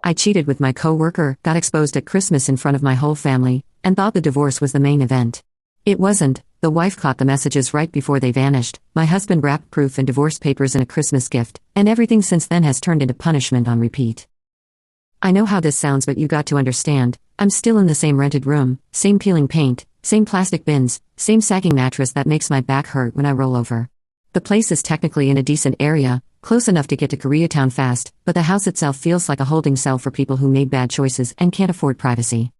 I cheated with my coworker, got exposed at Christmas in front of my whole family, and thought the divorce was the main event. It wasn't. The wife caught the messages right before they vanished. My husband wrapped proof and divorce papers in a Christmas gift, and everything since then has turned into punishment on repeat. I know how this sounds, but you got to understand. I'm still in the same rented room, same peeling paint, same plastic bins, same sagging mattress that makes my back hurt when I roll over. The place is technically in a decent area, close enough to get to Koreatown fast, but the house itself feels like a holding cell for people who made bad choices and can't afford privacy.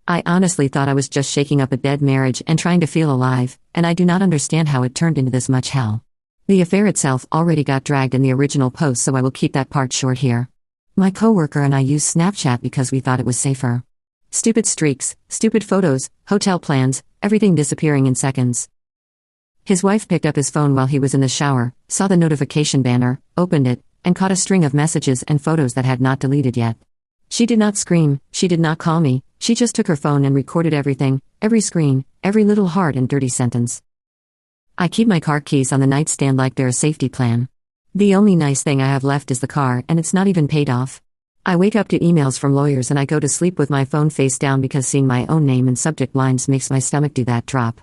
I honestly thought I was just shaking up a dead marriage and trying to feel alive, and I do not understand how it turned into this much hell. The affair itself already got dragged in the original post, so I will keep that part short here. My coworker and I used Snapchat because we thought it was safer. Stupid streaks, stupid photos, hotel plans, everything disappearing in seconds. His wife picked up his phone while he was in the shower, saw the notification banner, opened it, and caught a string of messages and photos that had not deleted yet. She did not scream, she did not call me, she just took her phone and recorded everything, every screen, every little hard and dirty sentence. I keep my car keys on the nightstand like they're a safety plan. The only nice thing I have left is the car, and it's not even paid off. I wake up to emails from lawyers and I go to sleep with my phone face down because seeing my own name in subject lines makes my stomach do that drop.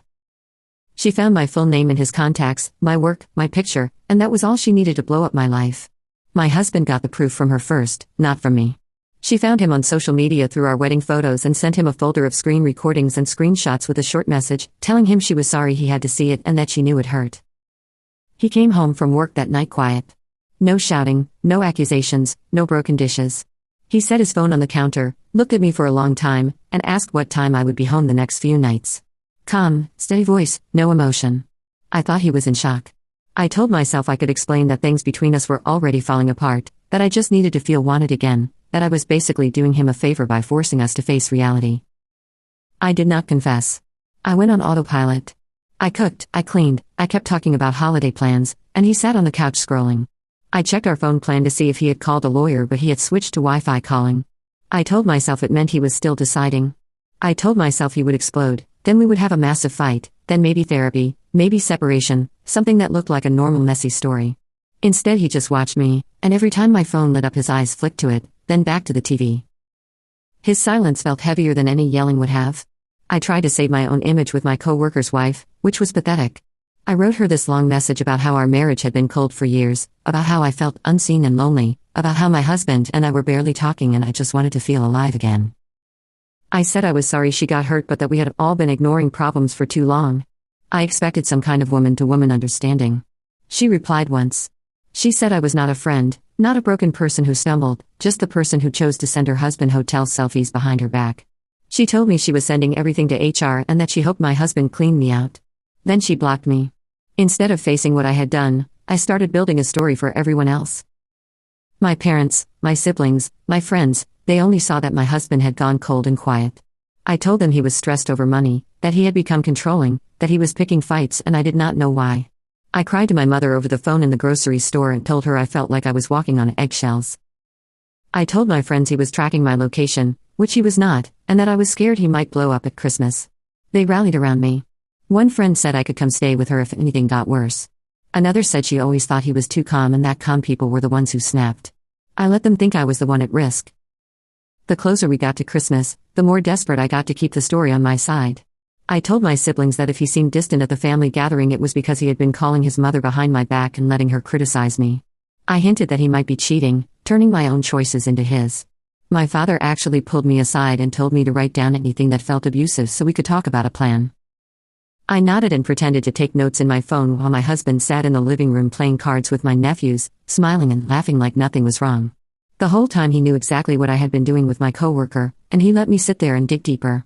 She found my full name in his contacts, my work, my picture, and that was all she needed to blow up my life. My husband got the proof from her first, not from me. She found him on social media through our wedding photos and sent him a folder of screen recordings and screenshots with a short message, telling him she was sorry he had to see it and that she knew it hurt. He came home from work that night quiet. No shouting, no accusations, no broken dishes. He set his phone on the counter, looked at me for a long time, and asked what time I would be home the next few nights. Calm, steady voice, no emotion. I thought he was in shock. I told myself I could explain that things between us were already falling apart, that I just needed to feel wanted again, that I was basically doing him a favor by forcing us to face reality. I did not confess. I went on autopilot. I cooked, I cleaned, I kept talking about holiday plans, and he sat on the couch scrolling. I checked our phone plan to see if he had called a lawyer, but he had switched to Wi-Fi calling. I told myself it meant he was still deciding. I told myself he would explode, then we would have a massive fight, then maybe therapy, maybe separation, something that looked like a normal messy story. Instead he just watched me, and every time my phone lit up his eyes flicked to it, then back to the TV. His silence felt heavier than any yelling would have. I tried to save my own image with my coworker's wife, which was pathetic. I wrote her this long message about how our marriage had been cold for years, about how I felt unseen and lonely, about how my husband and I were barely talking and I just wanted to feel alive again. I said I was sorry she got hurt, but that we had all been ignoring problems for too long. I expected some kind of woman-to-woman understanding. She replied once. She said I was not a friend, not a broken person who stumbled, just the person who chose to send her husband hotel selfies behind her back. She told me she was sending everything to HR and that she hoped my husband cleaned me out. Then she blocked me. Instead of facing what I had done, I started building a story for everyone else. My parents, my siblings, my friends, they only saw that my husband had gone cold and quiet. I told them he was stressed over money, that he had become controlling, that he was picking fights, and I did not know why. I cried to my mother over the phone in the grocery store and told her I felt like I was walking on eggshells. I told my friends he was tracking my location, which he was not, and that I was scared he might blow up at Christmas. They rallied around me. One friend said I could come stay with her if anything got worse. Another said she always thought he was too calm and that calm people were the ones who snapped. I let them think I was the one at risk. The closer we got to Christmas, the more desperate I got to keep the story on my side. I told my siblings that if he seemed distant at the family gathering, it was because he had been calling his mother behind my back and letting her criticize me. I hinted that he might be cheating, turning my own choices into his. My father actually pulled me aside and told me to write down anything that felt abusive so we could talk about a plan. I nodded and pretended to take notes in my phone while my husband sat in the living room playing cards with my nephews, smiling and laughing like nothing was wrong. The whole time he knew exactly what I had been doing with my coworker, and he let me sit there and dig deeper.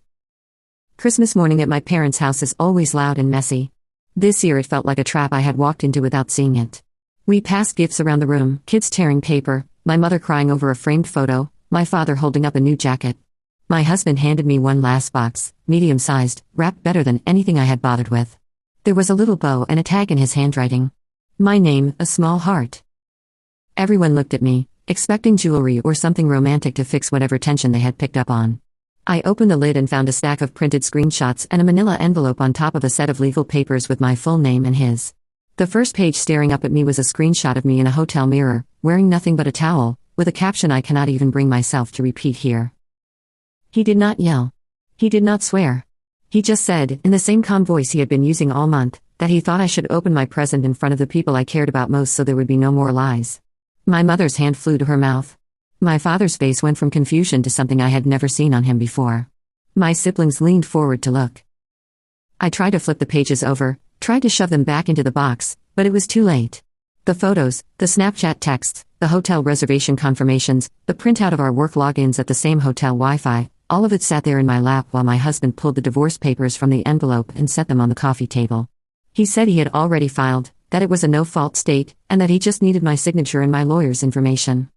Christmas morning at my parents' house is always loud and messy. This year it felt like a trap I had walked into without seeing it. We passed gifts around the room, kids tearing paper, my mother crying over a framed photo, my father holding up a new jacket. My husband handed me one last box, medium-sized, wrapped better than anything I had bothered with. There was a little bow and a tag in his handwriting. My name, a small heart. Everyone looked at me, expecting jewelry or something romantic to fix whatever tension they had picked up on. I opened the lid and found a stack of printed screenshots and a manila envelope on top of a set of legal papers with my full name and his. The first page staring up at me was a screenshot of me in a hotel mirror, wearing nothing but a towel, with a caption I cannot even bring myself to repeat here. He did not yell. He did not swear. He just said, in the same calm voice he had been using all month, that he thought I should open my present in front of the people I cared about most so there would be no more lies. My mother's hand flew to her mouth. My father's face went from confusion to something I had never seen on him before. My siblings leaned forward to look. I tried to flip the pages over, tried to shove them back into the box, but it was too late. The photos, the Snapchat texts, the hotel reservation confirmations, the printout of our work logins at the same hotel Wi-Fi, all of it sat there in my lap while my husband pulled the divorce papers from the envelope and set them on the coffee table. He said he had already filed, that it was a no-fault state, and that he just needed my signature and my lawyer's information.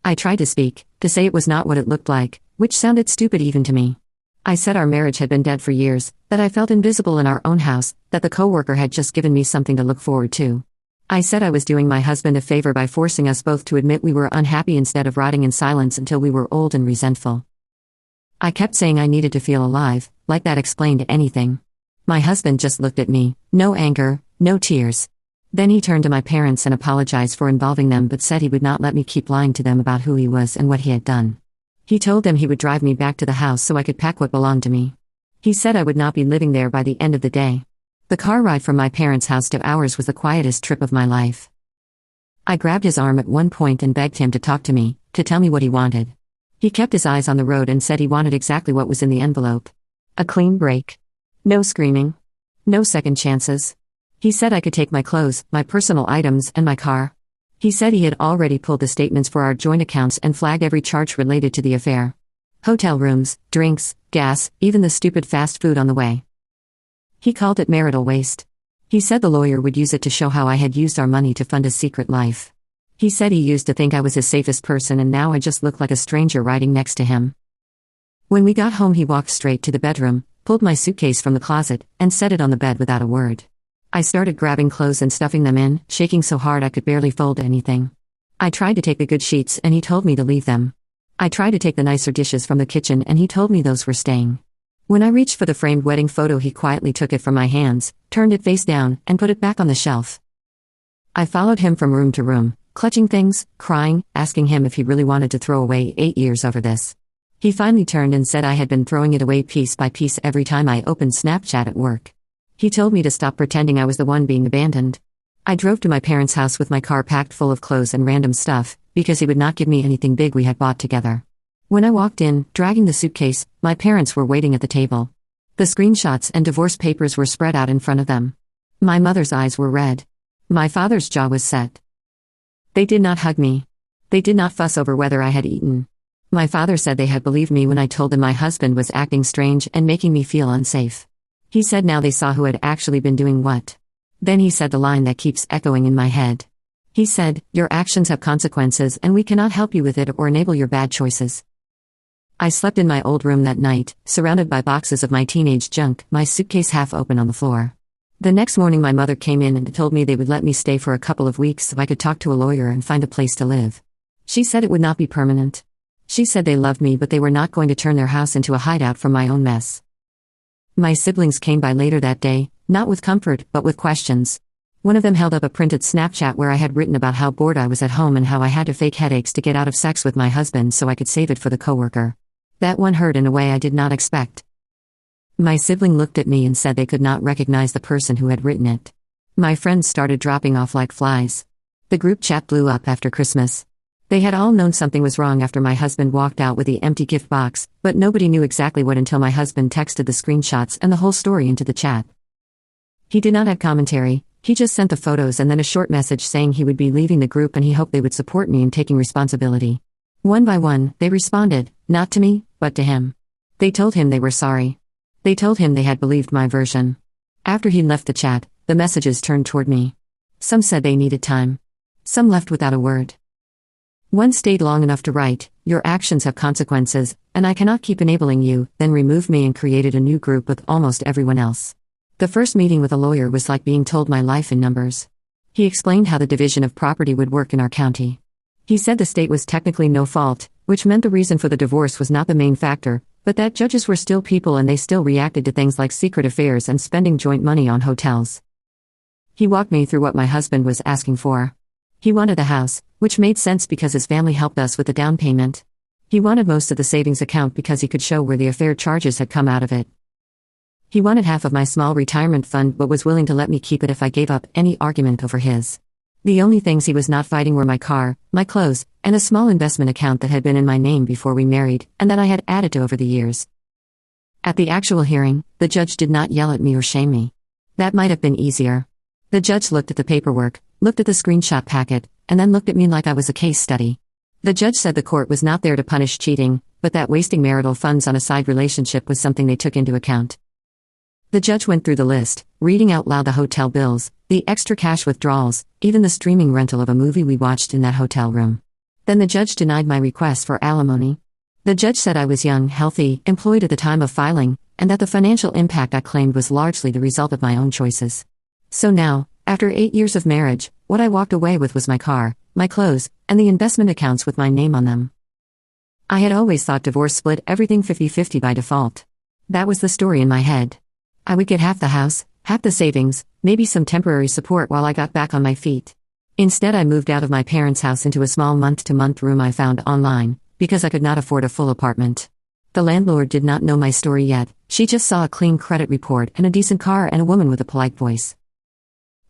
I tried to speak, to say it was not what it looked like, which sounded stupid even to me. I said our marriage had been dead for years, that I felt invisible in our own house, that the coworker had just given me something to look forward to. I said I was doing my husband a favor by forcing us both to admit we were unhappy instead of rotting in silence until we were old and resentful. I kept saying I needed to feel alive, like that explained anything. My husband just looked at me, no anger, no tears. Then he turned to my parents and apologized for involving them but said he would not let me keep lying to them about who he was and what he had done. He told them he would drive me back to the house so I could pack what belonged to me. He said I would not be living there by the end of the day. The car ride from my parents' house to ours was the quietest trip of my life. I grabbed his arm at one point and begged him to talk to me, to tell me what he wanted. He kept his eyes on the road and said he wanted exactly what was in the envelope. A clean break. No screaming. No second chances. He said I could take my clothes, my personal items, and my car. He said he had already pulled the statements for our joint accounts and flagged every charge related to the affair. Hotel rooms, drinks, gas, even the stupid fast food on the way. He called it marital waste. He said the lawyer would use it to show how I had used our money to fund a secret life. He said he used to think I was his safest person and now I just looked like a stranger riding next to him. When we got home he walked straight to the bedroom, pulled my suitcase from the closet, and set it on the bed without a word. I started grabbing clothes and stuffing them in, shaking so hard I could barely fold anything. I tried to take the good sheets and he told me to leave them. I tried to take the nicer dishes from the kitchen and he told me those were staying. When I reached for the framed wedding photo he quietly took it from my hands, turned it face down, and put it back on the shelf. I followed him from room to room, clutching things, crying, asking him if he really wanted to throw away 8 years over this. He finally turned and said I had been throwing it away piece by piece every time I opened Snapchat at work. He told me to stop pretending I was the one being abandoned. I drove to my parents' house with my car packed full of clothes and random stuff, because he would not give me anything big we had bought together. When I walked in, dragging the suitcase, my parents were waiting at the table. The screenshots and divorce papers were spread out in front of them. My mother's eyes were red. My father's jaw was set. They did not hug me. They did not fuss over whether I had eaten. My father said they had believed me when I told them my husband was acting strange and making me feel unsafe. He said now they saw who had actually been doing what. Then he said the line that keeps echoing in my head. He said, "Your actions have consequences and we cannot help you with it or enable your bad choices." I slept in my old room that night, surrounded by boxes of my teenage junk, my suitcase half open on the floor. The next morning my mother came in and told me they would let me stay for a couple of weeks so I could talk to a lawyer and find a place to live. She said it would not be permanent. She said they loved me but they were not going to turn their house into a hideout from my own mess. My siblings came by later that day, not with comfort, but with questions. One of them held up a printed Snapchat where I had written about how bored I was at home and how I had to fake headaches to get out of sex with my husband so I could save it for the coworker. That one hurt in a way I did not expect. My sibling looked at me and said they could not recognize the person who had written it. My friends started dropping off like flies. The group chat blew up after Christmas. They had all known something was wrong after my husband walked out with the empty gift box, but nobody knew exactly what until my husband texted the screenshots and the whole story into the chat. He did not have commentary, he just sent the photos and then a short message saying he would be leaving the group and he hoped they would support me in taking responsibility. One by one, they responded, not to me, but to him. They told him they were sorry. They told him they had believed my version. After he left the chat, the messages turned toward me. Some said they needed time. Some left without a word. One stayed long enough to write, "Your actions have consequences, and I cannot keep enabling you," then removed me and created a new group with almost everyone else. The first meeting with a lawyer was like being told my life in numbers. He explained how the division of property would work in our county. He said the state was technically no fault, which meant the reason for the divorce was not the main factor, but that judges were still people and they still reacted to things like secret affairs and spending joint money on hotels. He walked me through what my husband was asking for. He wanted the house, which made sense because his family helped us with the down payment. He wanted most of the savings account because he could show where the affair charges had come out of it. He wanted half of my small retirement fund but was willing to let me keep it if I gave up any argument over his. The only things he was not fighting were my car, my clothes, and a small investment account that had been in my name before we married, and that I had added to over the years. At the actual hearing, the judge did not yell at me or shame me. That might have been easier. The judge looked at the paperwork, looked at the screenshot packet, and then looked at me like I was a case study. The judge said the court was not there to punish cheating, but that wasting marital funds on a side relationship was something they took into account. The judge went through the list, reading out loud the hotel bills, the extra cash withdrawals, even the streaming rental of a movie we watched in that hotel room. Then the judge denied my request for alimony. The judge said I was young, healthy, employed at the time of filing, and that the financial impact I claimed was largely the result of my own choices. So now, after 8 years of marriage, what I walked away with was my car, my clothes, and the investment accounts with my name on them. I had always thought divorce split everything 50-50 by default. That was the story in my head. I would get half the house, half the savings, maybe some temporary support while I got back on my feet. Instead, I moved out of my parents' house into a small month-to-month room I found online, because I could not afford a full apartment. The landlord did not know my story yet, she just saw a clean credit report and a decent car and a woman with a polite voice.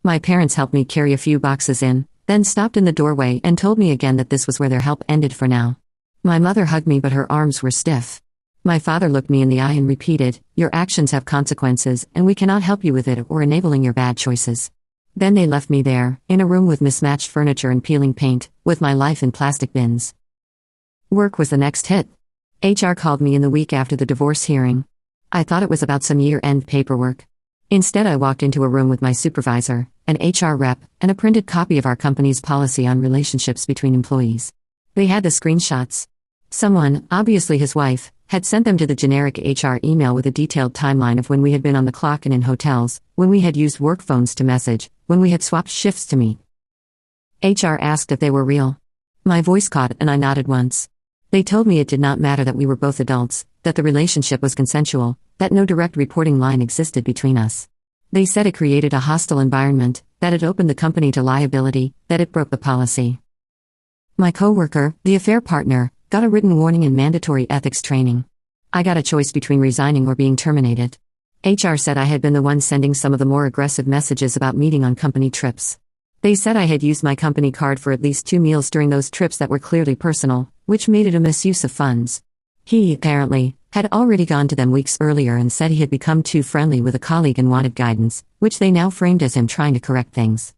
My parents helped me carry a few boxes in, then stopped in the doorway and told me again that this was where their help ended for now. My mother hugged me but her arms were stiff. My father looked me in the eye and repeated, "Your actions have consequences, and we cannot help you with it or enabling your bad choices." Then they left me there, in a room with mismatched furniture and peeling paint, with my life in plastic bins. Work was the next hit. HR called me in the week after the divorce hearing. I thought it was about some year-end paperwork. Instead, I walked into a room with my supervisor, an HR rep, and a printed copy of our company's policy on relationships between employees. They had the screenshots. Someone, obviously his wife, had sent them to the generic HR email with a detailed timeline of when we had been on the clock and in hotels, when we had used work phones to message, when we had swapped shifts to meet. HR asked if they were real. My voice caught and I nodded once. They told me it did not matter that we were both adults, that the relationship was consensual, that no direct reporting line existed between us. They said it created a hostile environment, that it opened the company to liability, that it broke the policy. My coworker, the affair partner, got a written warning and mandatory ethics training. I got a choice between resigning or being terminated. HR said I had been the one sending some of the more aggressive messages about meeting on company trips. They said I had used my company card for at least 2 meals during those trips that were clearly personal, which made it a misuse of funds. He, apparently, had already gone to them weeks earlier and said he had become too friendly with a colleague and wanted guidance, which they now framed as him trying to correct things.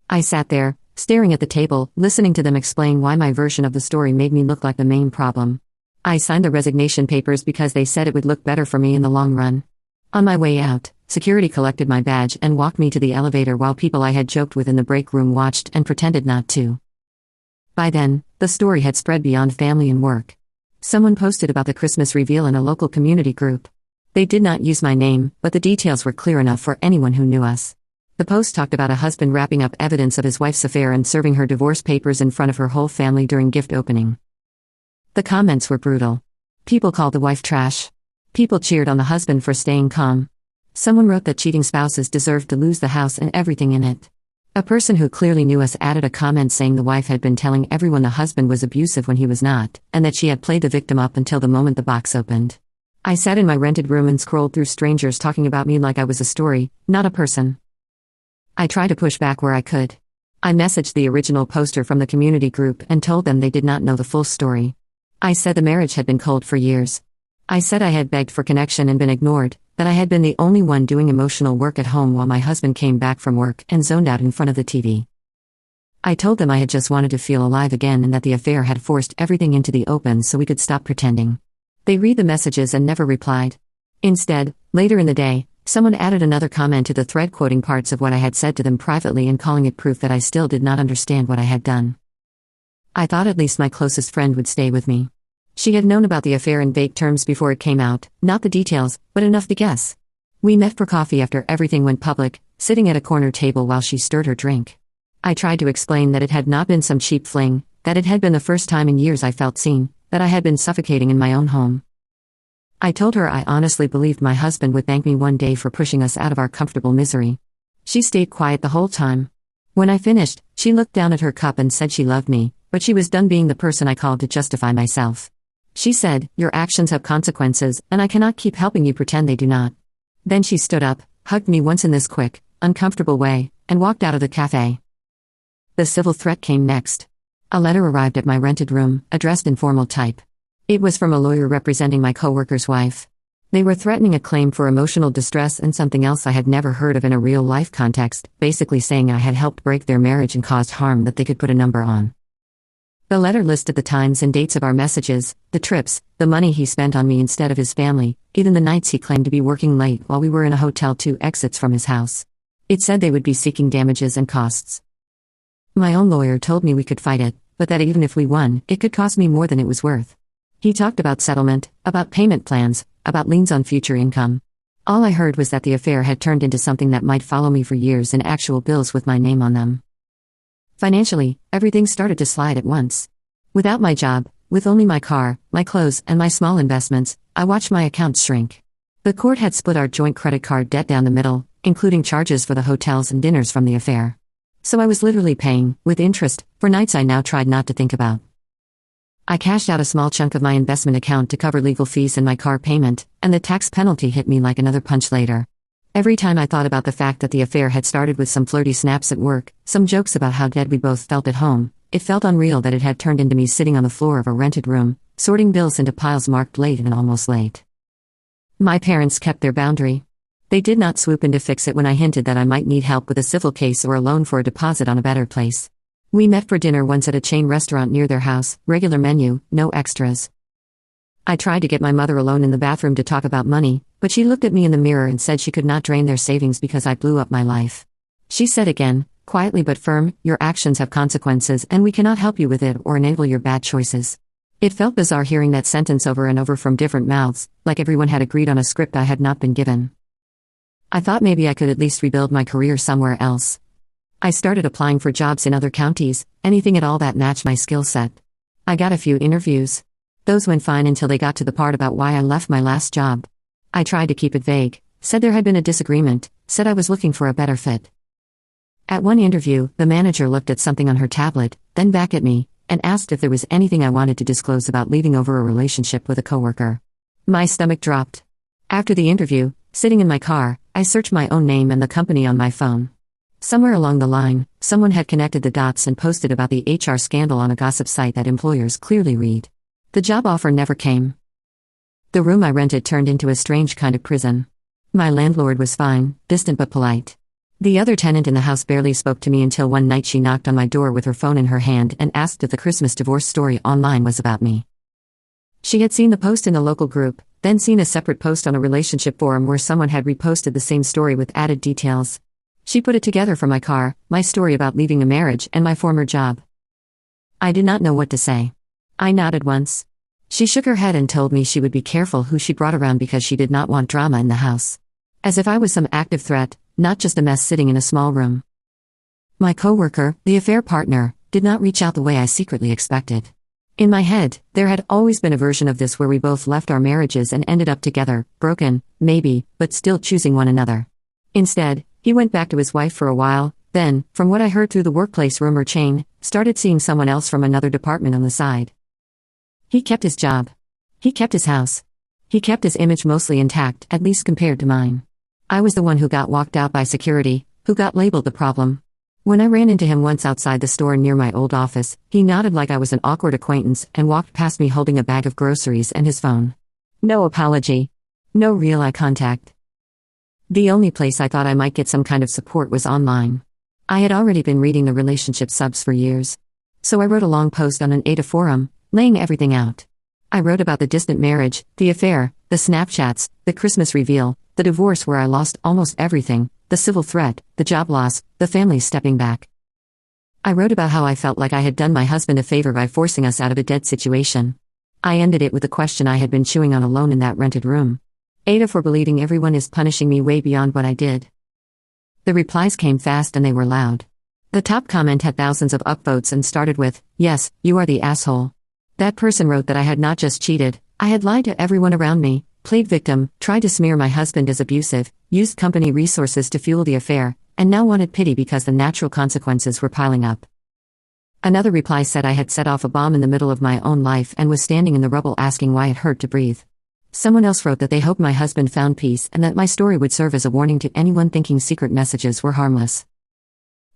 I sat there, staring at the table, listening to them explain why my version of the story made me look like the main problem. I signed the resignation papers because they said it would look better for me in the long run. On my way out, security collected my badge and walked me to the elevator while people I had joked with in the break room watched and pretended not to. By then, the story had spread beyond family and work. Someone posted about the Christmas reveal in a local community group. They did not use my name, but the details were clear enough for anyone who knew us. The post talked about a husband wrapping up evidence of his wife's affair and serving her divorce papers in front of her whole family during gift opening. The comments were brutal. People called the wife trash. People cheered on the husband for staying calm. Someone wrote that cheating spouses deserved to lose the house and everything in it. A person who clearly knew us added a comment saying the wife had been telling everyone the husband was abusive when he was not, and that she had played the victim up until the moment the box opened. I sat in my rented room and scrolled through strangers talking about me like I was a story, not a person. I tried to push back where I could. I messaged the original poster from the community group and told them they did not know the full story. I said the marriage had been cold for years. I said I had begged for connection and been ignored, that I had been the only one doing emotional work at home while my husband came back from work and zoned out in front of the TV. I told them I had just wanted to feel alive again and that the affair had forced everything into the open so we could stop pretending. They read the messages and never replied. Instead, later in the day, someone added another comment to the thread quoting parts of what I had said to them privately and calling it proof that I still did not understand what I had done. I thought at least my closest friend would stay with me. She had known about the affair in vague terms before it came out, not the details, but enough to guess. We met for coffee after everything went public, sitting at a corner table while she stirred her drink. I tried to explain that it had not been some cheap fling, that it had been the first time in years I felt seen, that I had been suffocating in my own home. I told her I honestly believed my husband would thank me one day for pushing us out of our comfortable misery. She stayed quiet the whole time. When I finished, she looked down at her cup and said she loved me, but she was done being the person I called to justify myself. She said, "Your actions have consequences, and I cannot keep helping you pretend they do not." Then she stood up, hugged me once in this quick, uncomfortable way, and walked out of the cafe. The civil threat came next. A letter arrived at my rented room, addressed in formal type. It was from a lawyer representing my coworker's wife. They were threatening a claim for emotional distress and something else I had never heard of in a real-life context, basically saying I had helped break their marriage and caused harm that they could put a number on. The letter listed the times and dates of our messages, the trips, the money he spent on me instead of his family, even the nights he claimed to be working late while we were in a hotel 2 exits from his house. It said they would be seeking damages and costs. My own lawyer told me we could fight it, but that even if we won, it could cost me more than it was worth. He talked about settlement, about payment plans, about liens on future income. All I heard was that the affair had turned into something that might follow me for years and actual bills with my name on them. Financially, everything started to slide at once. Without my job, with only my car, my clothes, and my small investments, I watched my accounts shrink. The court had split our joint credit card debt down the middle, including charges for the hotels and dinners from the affair. So I was literally paying, with interest, for nights I now tried not to think about. I cashed out a small chunk of my investment account to cover legal fees and my car payment, and the tax penalty hit me like another punch later. Every time I thought about the fact that the affair had started with some flirty snaps at work, some jokes about how dead we both felt at home, it felt unreal that it had turned into me sitting on the floor of a rented room, sorting bills into piles marked late and almost late. My parents kept their boundary. They did not swoop in to fix it when I hinted that I might need help with a civil case or a loan for a deposit on a better place. We met for dinner once at a chain restaurant near their house, regular menu, no extras. I tried to get my mother alone in the bathroom to talk about money, but she looked at me in the mirror and said she could not drain their savings because I blew up my life. She said again, quietly but firm, "Your actions have consequences and we cannot help you with it or enable your bad choices." It felt bizarre hearing that sentence over and over from different mouths, like everyone had agreed on a script I had not been given. I thought maybe I could at least rebuild my career somewhere else. I started applying for jobs in other counties, anything at all that matched my skill set. I got a few interviews. Those went fine until they got to the part about why I left my last job. I tried to keep it vague, said there had been a disagreement, said I was looking for a better fit. At one interview, the manager looked at something on her tablet, then back at me, and asked if there was anything I wanted to disclose about leaving over a relationship with a coworker. My stomach dropped. After the interview, sitting in my car, I searched my own name and the company on my phone. Somewhere along the line, someone had connected the dots and posted about the HR scandal on a gossip site that employers clearly read. The job offer never came. The room I rented turned into a strange kind of prison. My landlord was fine, distant but polite. The other tenant in the house barely spoke to me until one night she knocked on my door with her phone in her hand and asked if the Christmas divorce story online was about me. She had seen the post in the local group, then seen a separate post on a relationship forum where someone had reposted the same story with added details. She put it together from my car, my story about leaving a marriage, and my former job. I did not know what to say. I nodded once. She shook her head and told me she would be careful who she brought around because she did not want drama in the house. As if I was some active threat, not just a mess sitting in a small room. My coworker, the affair partner, did not reach out the way I secretly expected. In my head, there had always been a version of this where we both left our marriages and ended up together, broken, maybe, but still choosing one another. Instead, he went back to his wife for a while, then, from what I heard through the workplace rumor chain, started seeing someone else from another department on the side. He kept his job. He kept his house. He kept his image mostly intact, at least compared to mine. I was the one who got walked out by security, who got labeled the problem. When I ran into him once outside the store near my old office, he nodded like I was an awkward acquaintance and walked past me holding a bag of groceries and his phone. No apology. No real eye contact. The only place I thought I might get some kind of support was online. I had already been reading the relationship subs for years. So I wrote a long post on an ADA forum, laying everything out. I wrote about the distant marriage, the affair, the Snapchats, the Christmas reveal, the divorce where I lost almost everything, the civil threat, the job loss, the family stepping back. I wrote about how I felt like I had done my husband a favor by forcing us out of a dead situation. I ended it with a question I had been chewing on alone in that rented room. Ada for believing everyone is punishing me way beyond what I did. The replies came fast and they were loud. The top comment had thousands of upvotes and started with, "Yes, you are the asshole." That person wrote that I had not just cheated, I had lied to everyone around me, played victim, tried to smear my husband as abusive, used company resources to fuel the affair, and now wanted pity because the natural consequences were piling up. Another reply said I had set off a bomb in the middle of my own life and was standing in the rubble asking why it hurt to breathe. Someone else wrote that they hoped my husband found peace and that my story would serve as a warning to anyone thinking secret messages were harmless.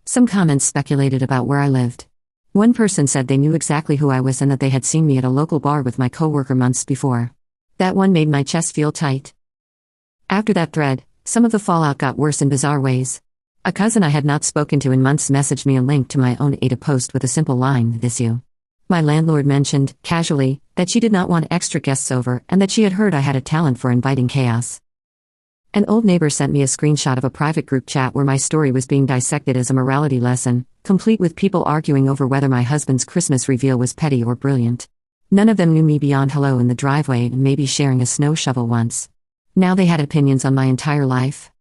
Some comments speculated about where I lived. One person said they knew exactly who I was and that they had seen me at a local bar with my coworker months before. That one made my chest feel tight. After that thread, some of the fallout got worse in bizarre ways. A cousin I had not spoken to in months messaged me a link to my own Ada post with a simple line, "This you." My landlord mentioned, casually, that she did not want extra guests over and that she had heard I had a talent for inviting chaos. An old neighbor sent me a screenshot of a private group chat where my story was being dissected as a morality lesson, complete with people arguing over whether my husband's Christmas reveal was petty or brilliant. None of them knew me beyond hello in the driveway and maybe sharing a snow shovel once. Now they had opinions on my entire life.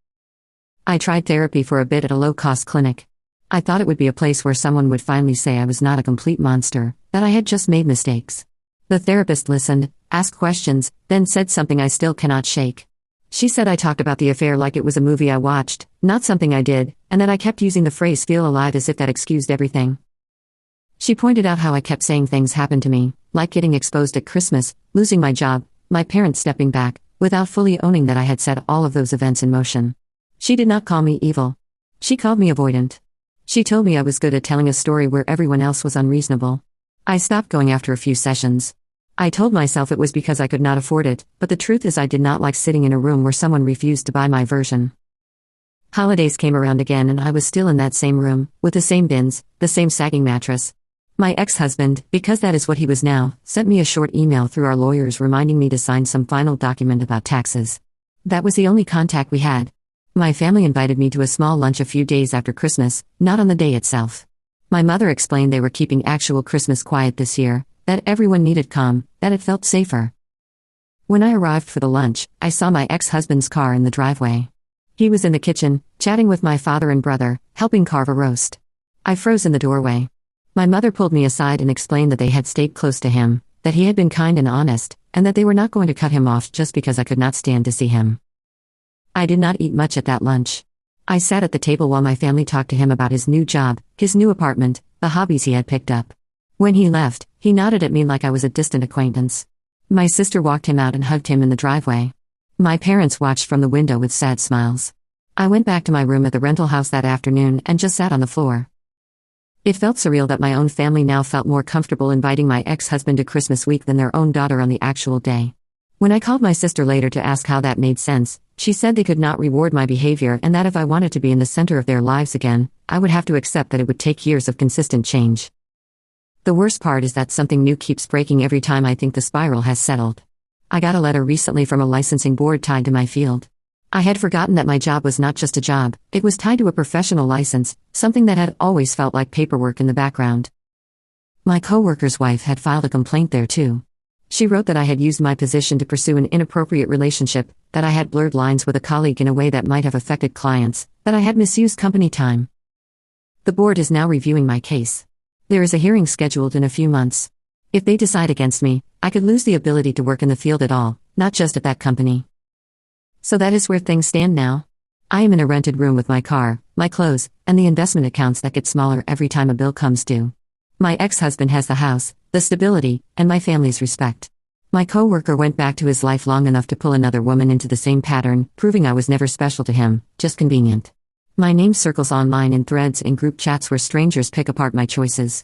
I tried therapy for a bit at a low-cost clinic. I thought it would be a place where someone would finally say I was not a complete monster, that I had just made mistakes. The therapist listened, asked questions, then said something I still cannot shake. She said I talked about the affair like it was a movie I watched, not something I did, and that I kept using the phrase "feel alive" as if that excused everything. She pointed out how I kept saying things happened to me, like getting exposed at Christmas, losing my job, my parents stepping back, without fully owning that I had set all of those events in motion. She did not call me evil. She called me avoidant. She told me I was good at telling a story where everyone else was unreasonable. I stopped going after a few sessions. I told myself it was because I could not afford it, but the truth is I did not like sitting in a room where someone refused to buy my version. Holidays came around again and I was still in that same room, with the same bins, the same sagging mattress. My ex-husband, because that is what he was now, sent me a short email through our lawyers reminding me to sign some final document about taxes. That was the only contact we had. My family invited me to a small lunch a few days after Christmas, not on the day itself. My mother explained they were keeping actual Christmas quiet this year, that everyone needed calm, that it felt safer. When I arrived for the lunch, I saw my ex-husband's car in the driveway. He was in the kitchen, chatting with my father and brother, helping carve a roast. I froze in the doorway. My mother pulled me aside and explained that they had stayed close to him, that he had been kind and honest, and that they were not going to cut him off just because I could not stand to see him. I did not eat much at that lunch. I sat at the table while my family talked to him about his new job, his new apartment, the hobbies he had picked up. When he left, he nodded at me like I was a distant acquaintance. My sister walked him out and hugged him in the driveway. My parents watched from the window with sad smiles. I went back to my room at the rental house that afternoon and just sat on the floor. It felt surreal that my own family now felt more comfortable inviting my ex-husband to Christmas week than their own daughter on the actual day. When I called my sister later to ask how that made sense, she said they could not reward my behavior and that if I wanted to be in the center of their lives again, I would have to accept that it would take years of consistent change. The worst part is that something new keeps breaking every time I think the spiral has settled. I got a letter recently from a licensing board tied to my field. I had forgotten that my job was not just a job, it was tied to a professional license, something that had always felt like paperwork in the background. My coworker's wife had filed a complaint there too. She wrote that I had used my position to pursue an inappropriate relationship, that I had blurred lines with a colleague in a way that might have affected clients, that I had misused company time. The board is now reviewing my case. There is a hearing scheduled in a few months. If they decide against me, I could lose the ability to work in the field at all, not just at that company. So that is where things stand now. I am in a rented room with my car, my clothes, and the investment accounts that get smaller every time a bill comes due. My ex-husband has the house, the stability, and my family's respect. My coworker went back to his life long enough to pull another woman into the same pattern, proving I was never special to him, just convenient. My name circles online in threads and group chats where strangers pick apart my choices.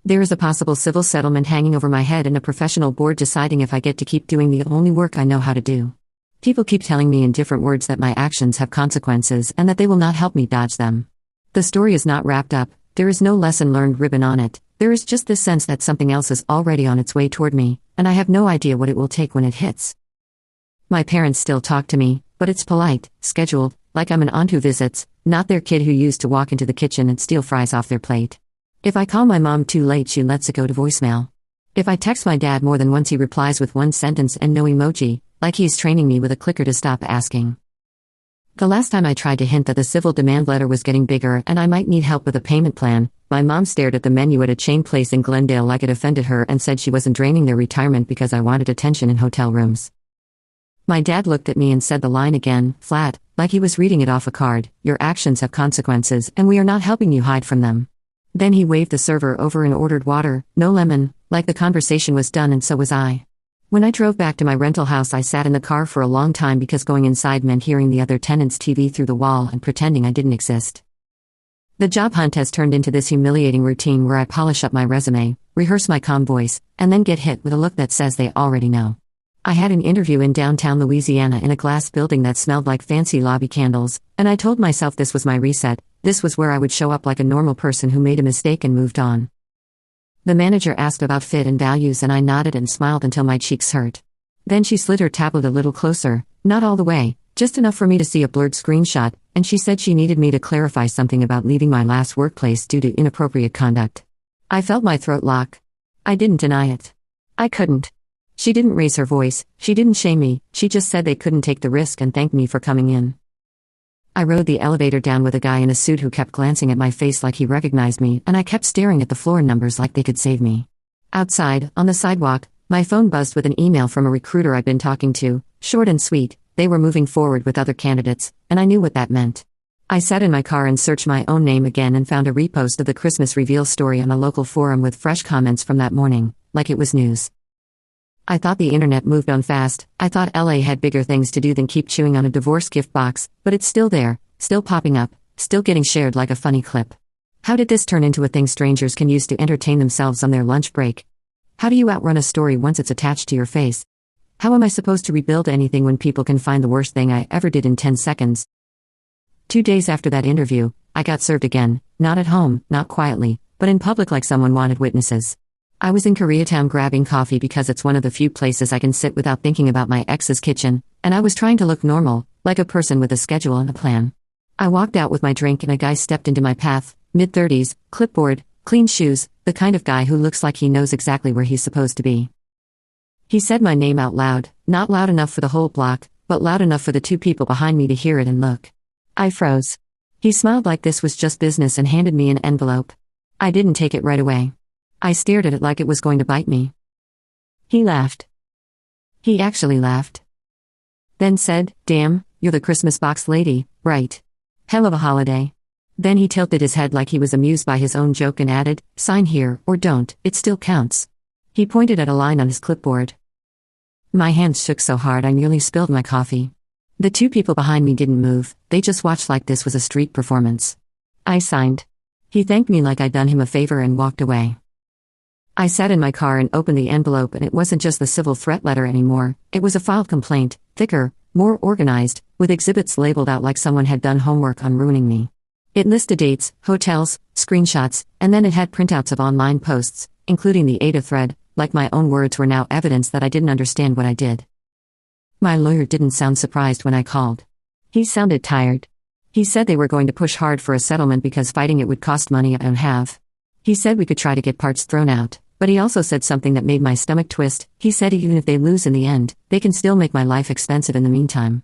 There is a possible civil settlement hanging over my head and a professional board deciding if I get to keep doing the only work I know how to do. People keep telling me in different words that my actions have consequences and that they will not help me dodge them. The story is not wrapped up, there is no lesson learned ribbon on it, there is just this sense that something else is already on its way toward me, and I have no idea what it will take when it hits. My parents still talk to me, but it's polite, scheduled, like I'm an aunt who visits, not their kid who used to walk into the kitchen and steal fries off their plate. If I call my mom too late, she lets it go to voicemail. If I text my dad more than once, he replies with one sentence and no emoji, like he's training me with a clicker to stop asking. The last time I tried to hint that the civil demand letter was getting bigger and I might need help with a payment plan, my mom stared at the menu at a chain place in Glendale like it offended her and said she wasn't draining their retirement because I wanted attention in hotel rooms. My dad looked at me and said the line again, flat, like he was reading it off a card: "Your actions have consequences, and we are not helping you hide from them." Then he waved the server over and ordered water, no lemon, like the conversation was done, and so was I. When I drove back to my rental house, I sat in the car for a long time because going inside meant hearing the other tenants' TV through the wall and pretending I didn't exist. The job hunt has turned into this humiliating routine where I polish up my resume, rehearse my calm voice, and then get hit with a look that says they already know. I had an interview in downtown Louisiana in a glass building that smelled like fancy lobby candles, and I told myself this was my reset. This was where I would show up like a normal person who made a mistake and moved on. The manager asked about fit and values, and I nodded and smiled until my cheeks hurt. Then she slid her tablet a little closer, not all the way, just enough for me to see a blurred screenshot, and she said she needed me to clarify something about leaving my last workplace due to inappropriate conduct. I felt my throat lock. I didn't deny it. I couldn't. She didn't raise her voice, she didn't shame me, she just said they couldn't take the risk and thanked me for coming in. I rode the elevator down with a guy in a suit who kept glancing at my face like he recognized me, and I kept staring at the floor numbers like they could save me. Outside, on the sidewalk, my phone buzzed with an email from a recruiter I'd been talking to, short and sweet. They were moving forward with other candidates, and I knew what that meant. I sat in my car and searched my own name again and found a repost of the Christmas reveal story on a local forum with fresh comments from that morning, like it was news. I thought the internet moved on fast. I thought LA had bigger things to do than keep chewing on a divorce gift box, but it's still there, still popping up, still getting shared like a funny clip. How did this turn into a thing strangers can use to entertain themselves on their lunch break? How do you outrun a story once it's attached to your face? How am I supposed to rebuild anything when people can find the worst thing I ever did in 10 seconds? 2 days after that interview, I got served again, not at home, not quietly, but in public like someone wanted witnesses. I was in Koreatown grabbing coffee because it's one of the few places I can sit without thinking about my ex's kitchen, and I was trying to look normal, like a person with a schedule and a plan. I walked out with my drink and a guy stepped into my path, mid-30s, clipboard, clean shoes, the kind of guy who looks like he knows exactly where he's supposed to be. He said my name out loud, not loud enough for the whole block, but loud enough for the 2 people behind me to hear it and look. I froze. He smiled like this was just business and handed me an envelope. I didn't take it right away. I stared at it like it was going to bite me. He laughed. He actually laughed. Then said, "Damn, you're the Christmas box lady, right? Hell of a holiday." Then he tilted his head like he was amused by his own joke and added, "Sign here, or don't, it still counts." He pointed at a line on his clipboard. My hands shook so hard I nearly spilled my coffee. The 2 people behind me didn't move, they just watched like this was a street performance. I signed. He thanked me like I'd done him a favor and walked away. I sat in my car and opened the envelope, and it wasn't just the civil threat letter anymore, it was a filed complaint, thicker, more organized, with exhibits labeled out like someone had done homework on ruining me. It listed dates, hotels, screenshots, and then it had printouts of online posts, including the Ada thread, like my own words were now evidence that I didn't understand what I did. My lawyer didn't sound surprised when I called. He sounded tired. He said they were going to push hard for a settlement because fighting it would cost money I don't have. He said we could try to get parts thrown out. But he also said something that made my stomach twist. He said even if they lose in the end, they can still make my life expensive in the meantime.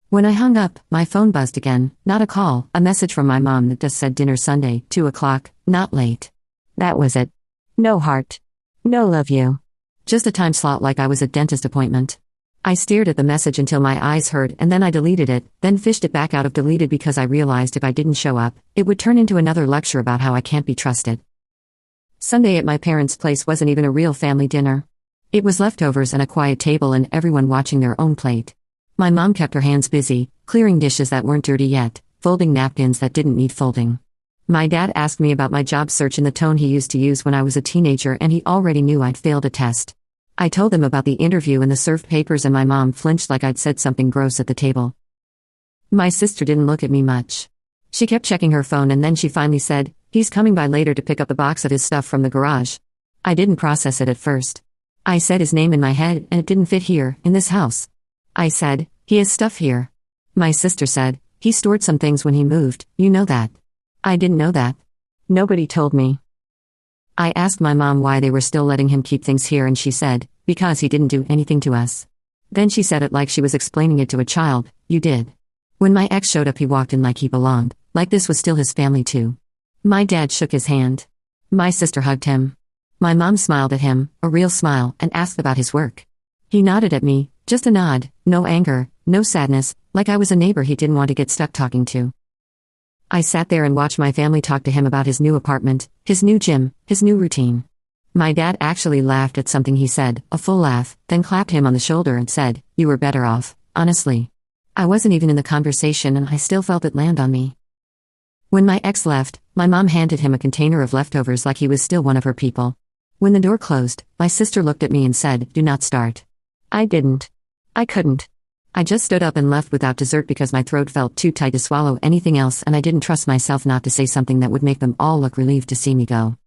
When I hung up, my phone buzzed again, not a call, a message from my mom that just said dinner Sunday, 2 o'clock, not late. That was it. No heart. No love you. Just a time slot like I was a dentist appointment. I stared at the message until my eyes hurt, and then I deleted it, then fished it back out of deleted because I realized if I didn't show up, it would turn into another lecture about how I can't be trusted. Sunday at my parents' place wasn't even a real family dinner. It was leftovers and a quiet table and everyone watching their own plate. My mom kept her hands busy, clearing dishes that weren't dirty yet, folding napkins that didn't need folding. My dad asked me about my job search in the tone he used to use when I was a teenager, and he already knew I'd failed a test. I told him about the interview and the served papers, and my mom flinched like I'd said something gross at the table. My sister didn't look at me much. She kept checking her phone and then she finally said, "He's coming by later to pick up the box of his stuff from the garage." I didn't process it at first. I said his name in my head and it didn't fit here, in this house. I said, "He has stuff here." My sister said, "He stored some things when he moved, you know that." I didn't know that. Nobody told me. I asked my mom why they were still letting him keep things here, and she said, "Because he didn't do anything to us." Then she said it like she was explaining it to a child, "You did." When my ex showed up, he walked in like he belonged, like this was still his family too. My dad shook his hand. My sister hugged him. My mom smiled at him, a real smile, and asked about his work. He nodded at me, Just a nod, no anger, no sadness, like I was a neighbor he didn't want to get stuck talking to. I sat there and watched my family talk to him about his new apartment, his new gym, his new routine. My dad actually laughed at something he said, a full laugh, then clapped him on the shoulder and said, "You were better off, honestly." I wasn't even in the conversation and I still felt it land on me. When my ex left, my mom handed him a container of leftovers like he was still one of her people. When the door closed, my sister looked at me and said, "Do not start." I didn't. I couldn't. I just stood up and left without dessert because my throat felt too tight to swallow anything else and I didn't trust myself not to say something that would make them all look relieved to see me go.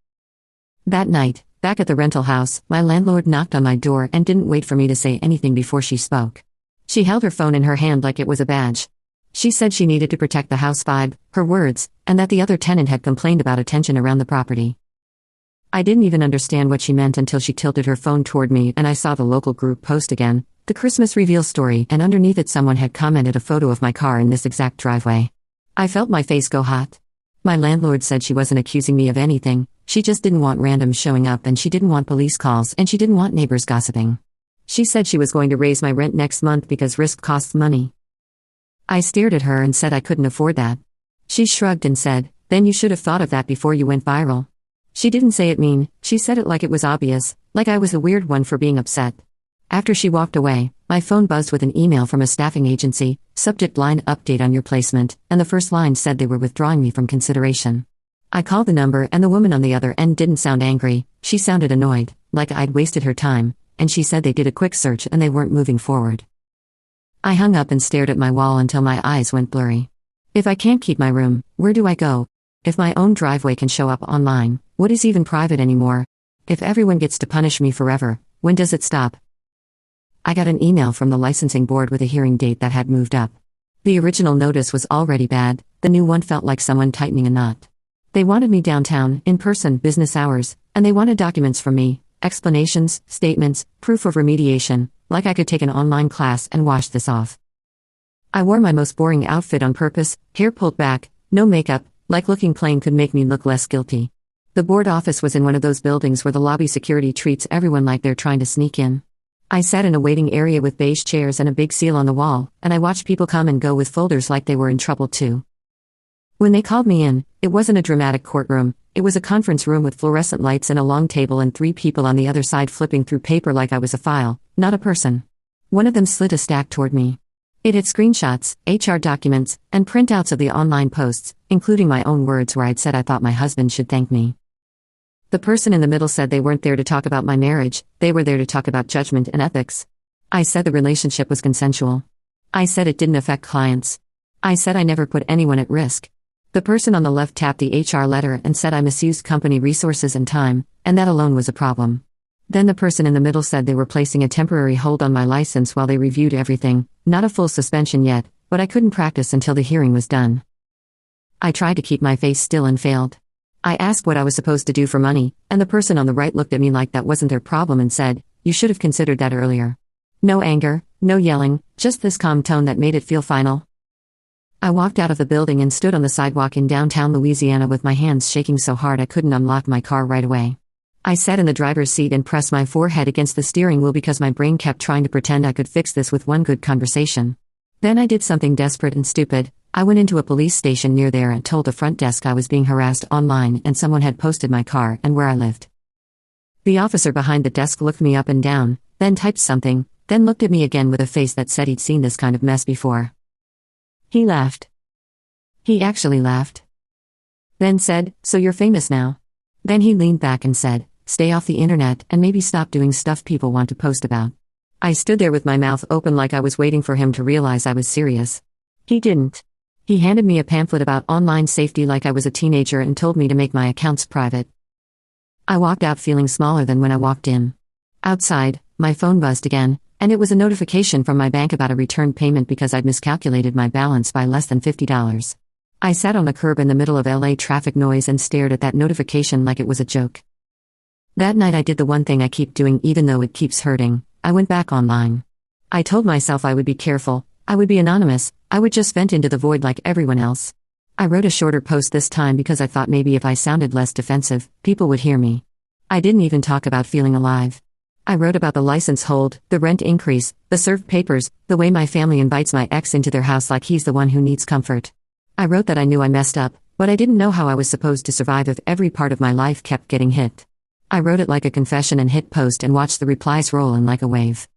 That night, back at the rental house, my landlord knocked on my door and didn't wait for me to say anything before she spoke. She held her phone in her hand like it was a badge. She said she needed to protect the house vibe, her words, and that the other tenant had complained about attention around the property. I didn't even understand what she meant until she tilted her phone toward me and I saw the local group post again, the Christmas reveal story, and underneath it someone had commented a photo of my car in this exact driveway. I felt my face go hot. My landlord said she wasn't accusing me of anything, she just didn't want randoms showing up and she didn't want police calls and she didn't want neighbors gossiping. She said she was going to raise my rent next month because risk costs money. I stared at her and said I couldn't afford that. She shrugged and said, "Then you should have thought of that before you went viral." She didn't say it mean, she said it like it was obvious, like I was the weird one for being upset. After she walked away, my phone buzzed with an email from a staffing agency, subject line "update on your placement," and the first line said they were withdrawing me from consideration. I called the number and the woman on the other end didn't sound angry, she sounded annoyed, like I'd wasted her time, and she said they did a quick search and they weren't moving forward. I hung up and stared at my wall until my eyes went blurry. If I can't keep my room, where do I go? If my own driveway can show up online, what is even private anymore? If everyone gets to punish me forever, when does it stop? I got an email from the licensing board with a hearing date that had moved up. The original notice was already bad, the new one felt like someone tightening a knot. They wanted me downtown, in person, business hours, and they wanted documents from me, explanations, statements, proof of remediation, like I could take an online class and wash this off. I wore my most boring outfit on purpose, hair pulled back, no makeup, like looking plain could make me look less guilty. The board office was in one of those buildings where the lobby security treats everyone like they're trying to sneak in. I sat in a waiting area with beige chairs and a big seal on the wall, and I watched people come and go with folders like they were in trouble too. When they called me in, it wasn't a dramatic courtroom, it was a conference room with fluorescent lights and a long table and 3 people on the other side flipping through paper like I was a file, not a person. One of them slid a stack toward me. It had screenshots, HR documents, and printouts of the online posts, including my own words where I'd said I thought my husband should thank me. The person in the middle said they weren't there to talk about my marriage, they were there to talk about judgment and ethics. I said the relationship was consensual. I said it didn't affect clients. I said I never put anyone at risk. The person on the left tapped the HR letter and said I misused company resources and time, and that alone was a problem. Then the person in the middle said they were placing a temporary hold on my license while they reviewed everything, not a full suspension yet, but I couldn't practice until the hearing was done. I tried to keep my face still and failed. I asked what I was supposed to do for money, and the person on the right looked at me like that wasn't their problem and said, "You should have considered that earlier." No anger, no yelling, just this calm tone that made it feel final. I walked out of the building and stood on the sidewalk in downtown Louisiana with my hands shaking so hard I couldn't unlock my car right away. I sat in the driver's seat and pressed my forehead against the steering wheel because my brain kept trying to pretend I could fix this with one good conversation. Then I did something desperate and stupid. I went into a police station near there and told the front desk I was being harassed online and someone had posted my car and where I lived. The officer behind the desk looked me up and down, then typed something, then looked at me again with a face that said he'd seen this kind of mess before. He laughed. He actually laughed. Then said, "So you're famous now." Then he leaned back and said, "Stay off the internet and maybe stop doing stuff people want to post about." I stood there with my mouth open like I was waiting for him to realize I was serious. He didn't. He handed me a pamphlet about online safety like I was a teenager and told me to make my accounts private. I walked out feeling smaller than when I walked in. Outside, my phone buzzed again, and it was a notification from my bank about a return payment because I'd miscalculated my balance by less than $50. I sat on the curb in the middle of LA traffic noise and stared at that notification like it was a joke. That night I did the one thing I keep doing even though it keeps hurting. I went back online. I told myself I would be careful, I would be anonymous, I would just vent into the void like everyone else. I wrote a shorter post this time because I thought maybe if I sounded less defensive, people would hear me. I didn't even talk about feeling alive. I wrote about the license hold, the rent increase, the served papers, the way my family invites my ex into their house like he's the one who needs comfort. I wrote that I knew I messed up, but I didn't know how I was supposed to survive if every part of my life kept getting hit. I wrote it like a confession and hit post and watched the replies roll in like a wave.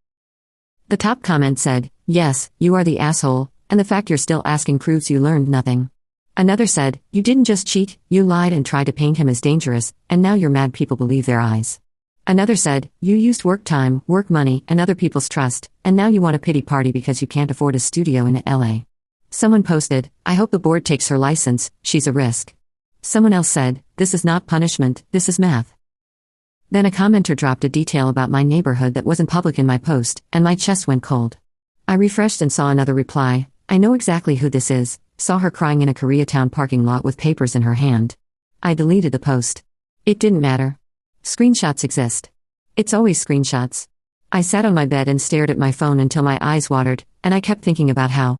The top comment said, "Yes, you are the asshole, and the fact you're still asking proves you learned nothing." Another said, "You didn't just cheat, you lied and tried to paint him as dangerous, and now you're mad people believe their eyes." Another said, "You used work time, work money, and other people's trust, and now you want a pity party because you can't afford a studio in LA." Someone posted, "I hope the board takes her license, she's a risk." Someone else said, "This is not punishment, this is math." Then a commenter dropped a detail about my neighborhood that wasn't public in my post, and my chest went cold. I refreshed and saw another reply, "I know exactly who this is, saw her crying in a Koreatown parking lot with papers in her hand." I deleted the post. It didn't matter. Screenshots exist. It's always screenshots. I sat on my bed and stared at my phone until my eyes watered, and I kept thinking about how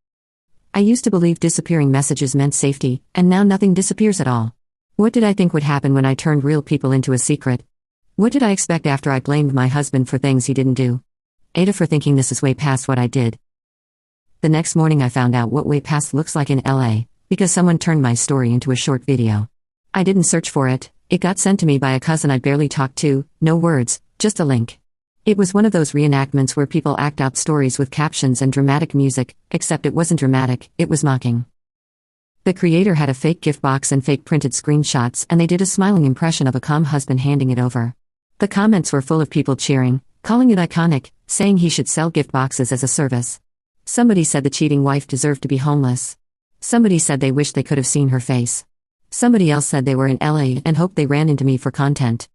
I used to believe disappearing messages meant safety, and now nothing disappears at all. What did I think would happen when I turned real people into a secret? What did I expect after I blamed my husband for things he didn't do? Ada for thinking this is way past what I did. The next morning I found out what way past looks like in LA, because someone turned my story into a short video. I didn't search for it, it got sent to me by a cousin I'd barely talked to, no words, just a link. It was one of those reenactments where people act out stories with captions and dramatic music, except it wasn't dramatic, it was mocking. The creator had a fake gift box and fake printed screenshots, and they did a smiling impression of a calm husband handing it over. The comments were full of people cheering, calling it iconic, saying he should sell gift boxes as a service. Somebody said the cheating wife deserved to be homeless. Somebody said they wished they could have seen her face. Somebody else said they were in LA and hoped they ran into me for content.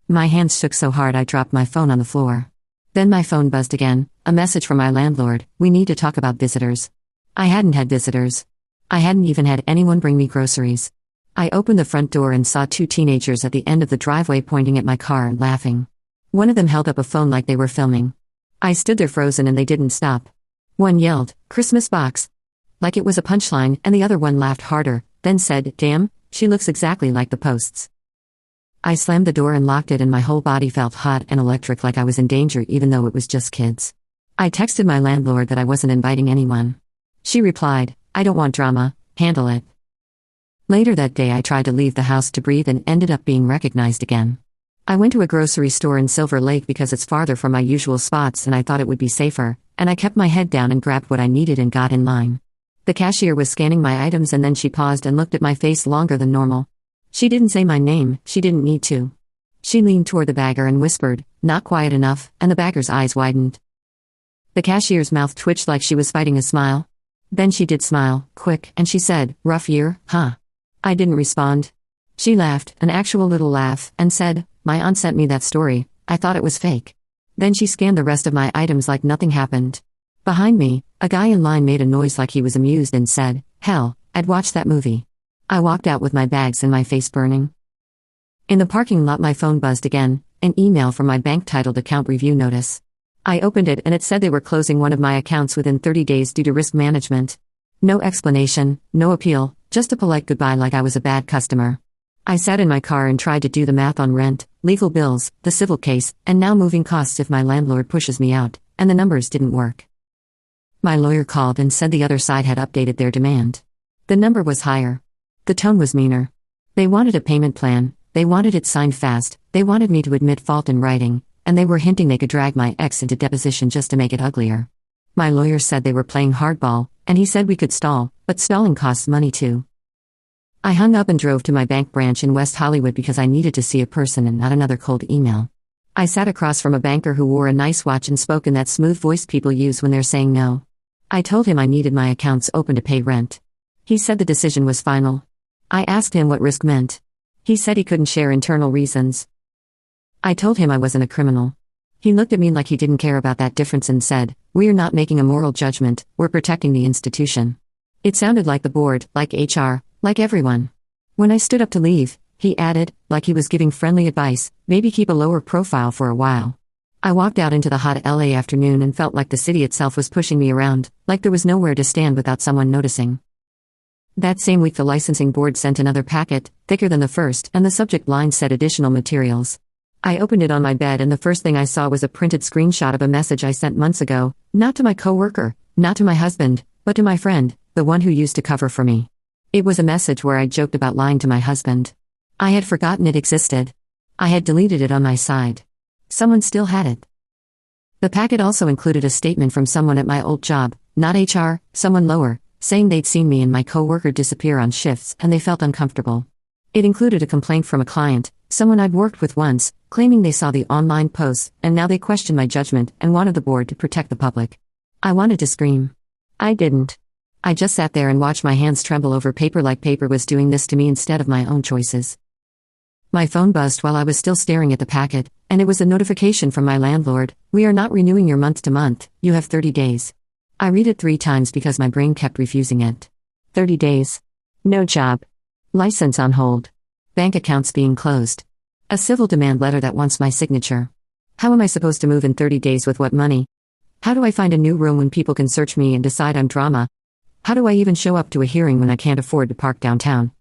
My hands shook so hard I dropped my phone on the floor. Then my phone buzzed again, a message from my landlord, "We need to talk about visitors." I hadn't had visitors. I hadn't even had anyone bring me groceries. I opened the front door and saw two teenagers at the end of the driveway pointing at my car and laughing. One of them held up a phone like they were filming. I stood there frozen and they didn't stop. One yelled, "Christmas box!" like it was a punchline, and the other one laughed harder, then said, "Damn, she looks exactly like the posts." I slammed the door and locked it, and my whole body felt hot and electric like I was in danger even though it was just kids. I texted my landlord that I wasn't inviting anyone. She replied, "I don't want drama, handle it." Later that day I tried to leave the house to breathe and ended up being recognized again. I went to a grocery store in Silver Lake because it's farther from my usual spots and I thought it would be safer, and I kept my head down and grabbed what I needed and got in line. The cashier was scanning my items and then she paused and looked at my face longer than normal. She didn't say my name, she didn't need to. She leaned toward the bagger and whispered, "Not quiet enough," and the bagger's eyes widened. The cashier's mouth twitched like she was fighting a smile. Then she did smile, quick, and she said, "Rough year, huh?" I didn't respond. She laughed, an actual little laugh, and said, "My aunt sent me that story, I thought it was fake." Then she scanned the rest of my items like nothing happened. Behind me, a guy in line made a noise like he was amused and said, "Hell, I'd watch that movie." I walked out with my bags and my face burning. In the parking lot my phone buzzed again, an email from my bank titled Account Review Notice. I opened it and it said they were closing one of my accounts within 30 days due to risk management. No explanation, no appeal, just a polite goodbye like I was a bad customer. I sat in my car and tried to do the math on rent, legal bills, the civil case, and now moving costs if my landlord pushes me out, and the numbers didn't work. My lawyer called and said the other side had updated their demand. The number was higher. The tone was meaner. They wanted a payment plan, they wanted it signed fast, they wanted me to admit fault in writing, and they were hinting they could drag my ex into deposition just to make it uglier. My lawyer said they were playing hardball, and he said we could stall, but stalling costs money too. I hung up and drove to my bank branch in West Hollywood because I needed to see a person and not another cold email. I sat across from a banker who wore a nice watch and spoke in that smooth voice people use when they're saying no. I told him I needed my accounts open to pay rent. He said the decision was final. I asked him what risk meant. He said he couldn't share internal reasons. I told him I wasn't a criminal. He looked at me like he didn't care about that difference and said, "We are not making a moral judgment, we're protecting the institution." It sounded like the board, like HR, like everyone. When I stood up to leave, he added, like he was giving friendly advice, maybe keep a lower profile for a while. I walked out into the hot LA afternoon and felt like the city itself was pushing me around, like there was nowhere to stand without someone noticing. That same week the licensing board sent another packet, thicker than the first, and the subject line said additional materials. I opened it on my bed and the first thing I saw was a printed screenshot of a message I sent months ago, not to my coworker, not to my husband, but to my friend, the one who used to cover for me. It was a message where I joked about lying to my husband. I had forgotten it existed. I had deleted it on my side. Someone still had it. The packet also included a statement from someone at my old job, not HR, someone lower, saying they'd seen me and my coworker disappear on shifts and they felt uncomfortable. It included a complaint from a client, someone I'd worked with once, claiming they saw the online posts and now they questioned my judgment and wanted the board to protect the public. I wanted to scream. I didn't. I just sat there and watched my hands tremble over paper like paper was doing this to me instead of my own choices. My phone buzzed while I was still staring at the packet, and it was a notification from my landlord: "We are not renewing your month to month, you have 30 days. I read it 3 times because my brain kept refusing it. 30 days. No job. License on hold. Bank accounts being closed. A civil demand letter that wants my signature. How am I supposed to move in 30 days with what money? How do I find a new room when people can search me and decide I'm drama? How do I even show up to a hearing when I can't afford to park downtown?"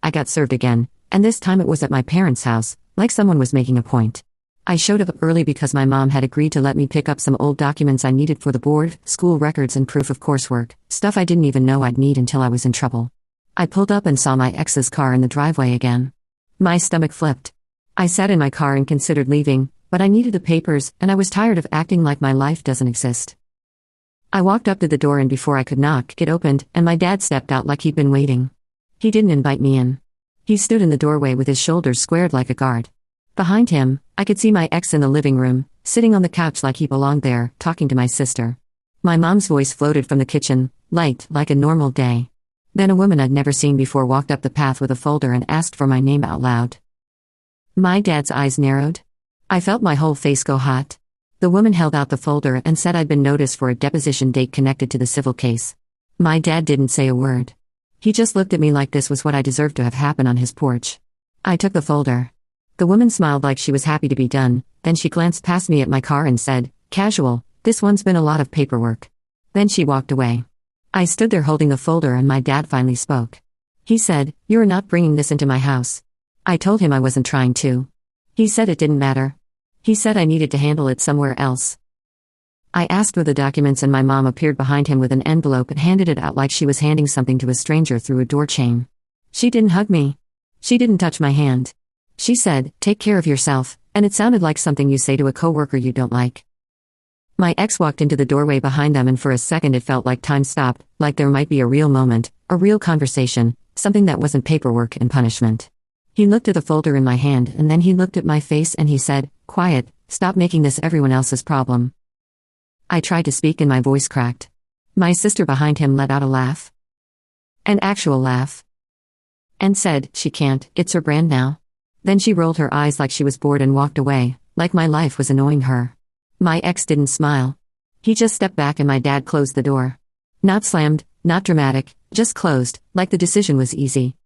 I got served again, and this time it was at my parents' house, like someone was making a point. I showed up early because my mom had agreed to let me pick up some old documents I needed for the board, school records and proof of coursework, stuff I didn't even know I'd need until I was in trouble. I pulled up and saw my ex's car in the driveway again. My stomach flipped. I sat in my car and considered leaving, but I needed the papers and I was tired of acting like my life doesn't exist. I walked up to the door and before I could knock, it opened and my dad stepped out like he'd been waiting. He didn't invite me in. He stood in the doorway with his shoulders squared like a guard. Behind him, I could see my ex in the living room, sitting on the couch like he belonged there, talking to my sister. My mom's voice floated from the kitchen, light, like a normal day. Then a woman I'd never seen before walked up the path with a folder and asked for my name out loud. My dad's eyes narrowed. I felt my whole face go hot. The woman held out the folder and said I'd been noticed for a deposition date connected to the civil case. My dad didn't say a word. He just looked at me like this was what I deserved to have happen on his porch. I took the folder. The woman smiled like she was happy to be done, then she glanced past me at my car and said, "Casual, this one's been a lot of paperwork." Then she walked away. I stood there holding the folder and my dad finally spoke. He said, "You're not bringing this into my house." I told him I wasn't trying to. He said it didn't matter. He said I needed to handle it somewhere else. I asked for the documents and my mom appeared behind him with an envelope and handed it out like she was handing something to a stranger through a door chain. She didn't hug me. She didn't touch my hand. She said, "Take care of yourself," and it sounded like something you say to a coworker you don't like. My ex walked into the doorway behind them and for a second it felt like time stopped, like there might be a real moment, a real conversation, something that wasn't paperwork and punishment. He looked at the folder in my hand and then he looked at my face and he said, "Quiet, stop making this everyone else's problem." I tried to speak and my voice cracked. My sister behind him let out a laugh. An actual laugh. And said, "She can't, it's her brand now." Then she rolled her eyes like she was bored and walked away, like my life was annoying her. My ex didn't smile. He just stepped back and my dad closed the door. Not slammed, not dramatic, just closed, like the decision was easy.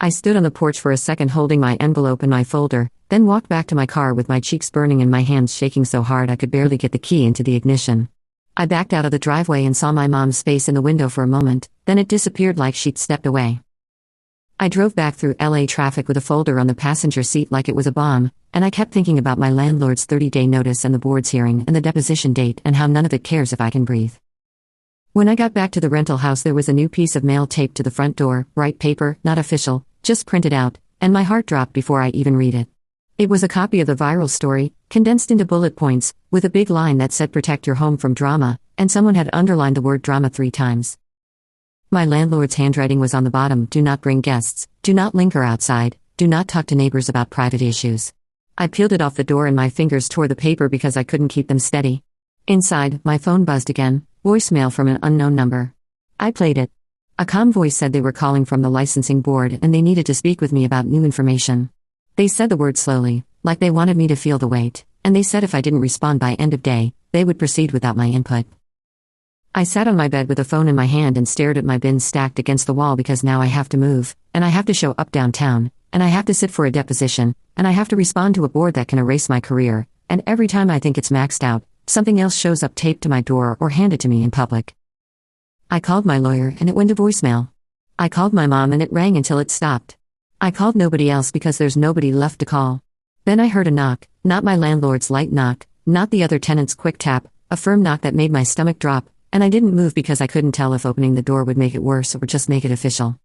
I stood on the porch for a second holding my envelope and my folder, then walked back to my car with my cheeks burning and my hands shaking so hard I could barely get the key into the ignition. I backed out of the driveway and saw my mom's face in the window for a moment, then it disappeared like she'd stepped away. I drove back through LA traffic with a folder on the passenger seat like it was a bomb, and I kept thinking about my landlord's 30-day notice and the board's hearing and the deposition date and how none of it cares if I can breathe. When I got back to the rental house there was a new piece of mail taped to the front door, bright paper, not official, just printed out, and my heart dropped before I even read it. It was a copy of the viral story, condensed into bullet points, with a big line that said "Protect your home from drama," and someone had underlined the word drama 3 times. My landlord's handwriting was on the bottom: "Do not bring guests, do not linger outside, do not talk to neighbors about private issues." I peeled it off the door and my fingers tore the paper because I couldn't keep them steady. Inside, my phone buzzed again, voicemail from an unknown number. I played it. A calm voice said they were calling from the licensing board and they needed to speak with me about new information. They said the word slowly, like they wanted me to feel the weight, and they said if I didn't respond by end of day, they would proceed without my input. I sat on my bed with the phone in my hand and stared at my bins stacked against the wall because now I have to move, and I have to show up downtown, and I have to sit for a deposition, and I have to respond to a board that can erase my career, and every time I think it's maxed out, something else shows up taped to my door or handed to me in public. I called my lawyer and it went to voicemail. I called my mom and it rang until it stopped. I called nobody else because there's nobody left to call. Then I heard a knock, not my landlord's light knock, not the other tenant's quick tap, a firm knock that made my stomach drop, and I didn't move because I couldn't tell if opening the door would make it worse or just make it official.